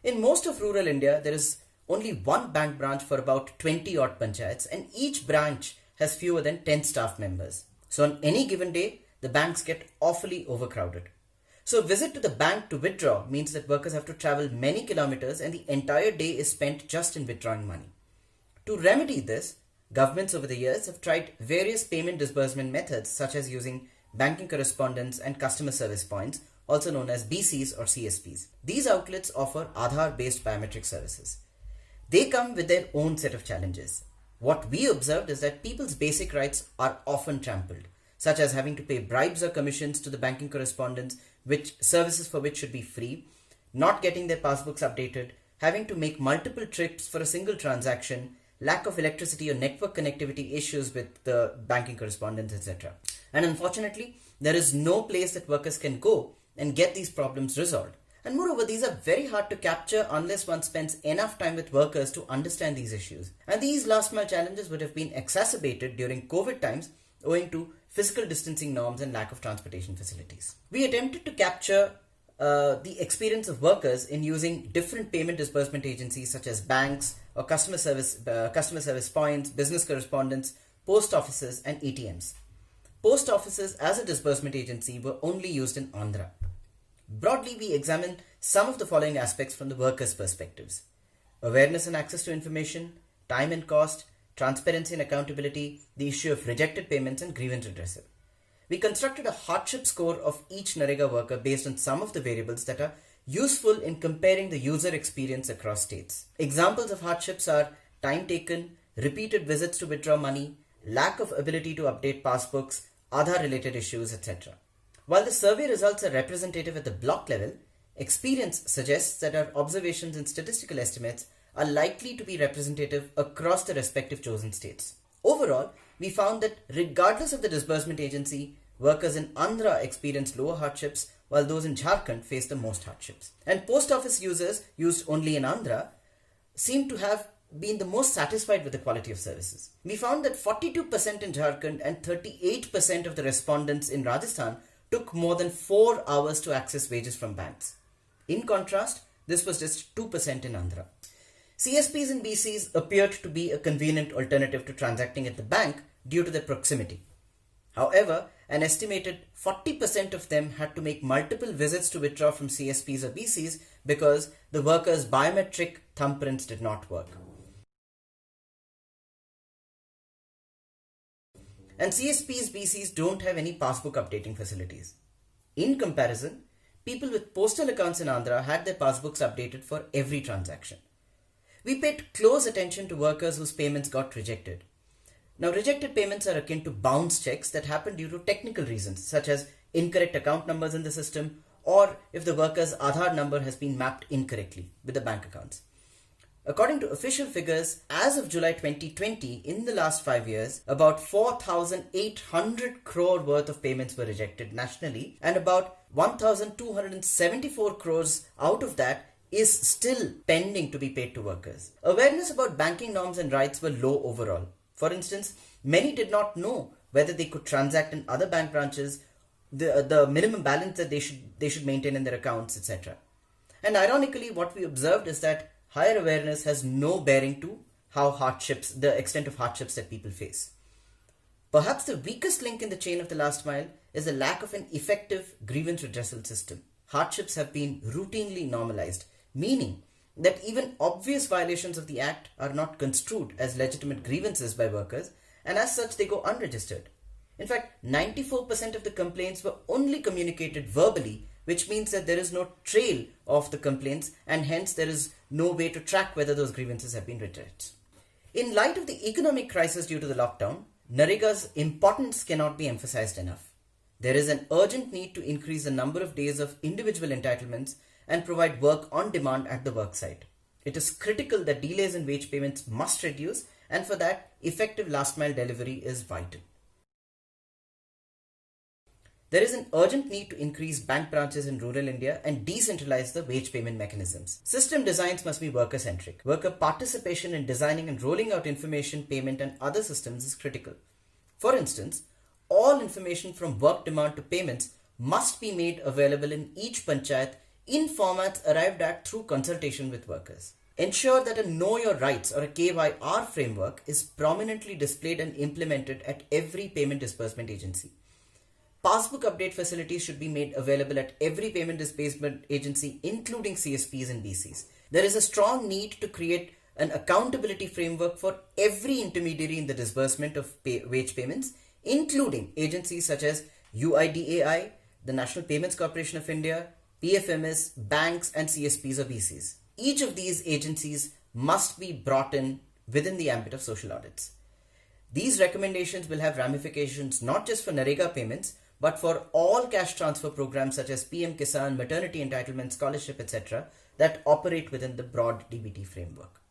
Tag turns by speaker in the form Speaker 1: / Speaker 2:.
Speaker 1: In most of rural India, there is only one bank branch for about 20 odd panchayats, and each branch has fewer than 10 staff members. So on any given day, the banks get awfully overcrowded. So a visit to the bank to withdraw means that workers have to travel many kilometers and the entire day is spent just in withdrawing money. To remedy this, governments over the years have tried various payment disbursement methods such as using banking correspondence and customer service points, also known as BCs or CSPs. These outlets offer Aadhaar-based biometric services. They come with their own set of challenges. What we observed is that people's basic rights are often trampled, such as having to pay bribes or commissions to the banking correspondents, which services for which should be free, not getting their passbooks updated, having to make multiple trips for a single transaction, lack of electricity or network connectivity issues with the banking correspondents, etc. And unfortunately, there is no place that workers can go and get these problems resolved. And moreover, these are very hard to capture unless one spends enough time with workers to understand these issues. And these last mile challenges would have been exacerbated during COVID times owing to physical distancing norms and lack of transportation facilities. We attempted to capture the experience of workers in using different payment disbursement agencies such as banks or customer service points, business correspondents, post offices and ATMs. Post offices as a disbursement agency were only used in Andhra. Broadly, we examined some of the following aspects from the workers' perspectives: awareness and access to information, time and cost, transparency and accountability, the issue of rejected payments and grievance redressal. We constructed a hardship score of each NREGA worker based on some of the variables that are useful in comparing the user experience across states. Examples of hardships are time taken, repeated visits to withdraw money, lack of ability to update passbooks, Aadhaar related issues, etc. While the survey results are representative at the block level, experience suggests that our observations and statistical estimates are likely to be representative across the respective chosen states. Overall, we found that regardless of the disbursement agency, workers in Andhra experienced lower hardships while those in Jharkhand faced the most hardships. And post office users used only in Andhra seem to have been the most satisfied with the quality of services. We found that 42% in Jharkhand and 38% of the respondents in Rajasthan took more than 4 hours to access wages from banks. In contrast, this was just 2% in Andhra. CSPs and BCs appeared to be a convenient alternative to transacting at the bank due to their proximity. However, an estimated 40% of them had to make multiple visits to withdraw from CSPs or BCs because the workers' biometric thumbprints did not work. And CSPs, BCs don't have any passbook updating facilities. In comparison, people with postal accounts in Andhra had their passbooks updated for every transaction. We paid close attention to workers whose payments got rejected. Now, rejected payments are akin to bounce checks that happen due to technical reasons, such as incorrect account numbers in the system, or if the worker's Aadhaar number has been mapped incorrectly with the bank accounts. According to official figures, as of July 2020, in the last 5 years, about 4,800 crore worth of payments were rejected nationally, and about 1,274 crores out of that is still pending to be paid to workers. Awareness about banking norms and rights were low overall. For instance, many did not know whether they could transact in other bank branches, the minimum balance that they should maintain in their accounts, etc. And ironically, what we observed is that higher awareness has no bearing to the extent of hardships that people face. Perhaps the weakest link in the chain of the last mile is the lack of an effective grievance redressal system. Hardships have been routinely normalized, meaning that even obvious violations of the Act are not construed as legitimate grievances by workers, and as such they go unregistered. In fact, 94% of the complaints were only communicated verbally, which means that there is no trail of the complaints and hence there is no way to track whether those grievances have been redressed. In light of the economic crisis due to the lockdown, NREGA's importance cannot be emphasized enough. There is an urgent need to increase the number of days of individual entitlements and provide work on demand at the worksite. It is critical that delays in wage payments must reduce, and for that, effective last mile delivery is vital. There is an urgent need to increase bank branches in rural India and decentralize the wage payment mechanisms. System designs must be worker-centric. Worker participation in designing and rolling out information, payment and other systems is critical. For instance, all information from work demand to payments must be made available in each panchayat in formats arrived at through consultation with workers. Ensure that a Know Your Rights or a KYR framework is prominently displayed and implemented at every payment disbursement agency. Passbook update facilities should be made available at every payment disbursement agency, including CSPs and BCs. There is a strong need to create an accountability framework for every intermediary in the disbursement of wage payments, including agencies such as UIDAI, the National Payments Corporation of India, PFMS, banks, and CSPs or BCs. Each of these agencies must be brought in within the ambit of social audits. These recommendations will have ramifications not just for NREGA payments, but for all cash transfer programs such as PM Kisan, maternity entitlement, scholarship, etc., that operate within the broad DBT framework.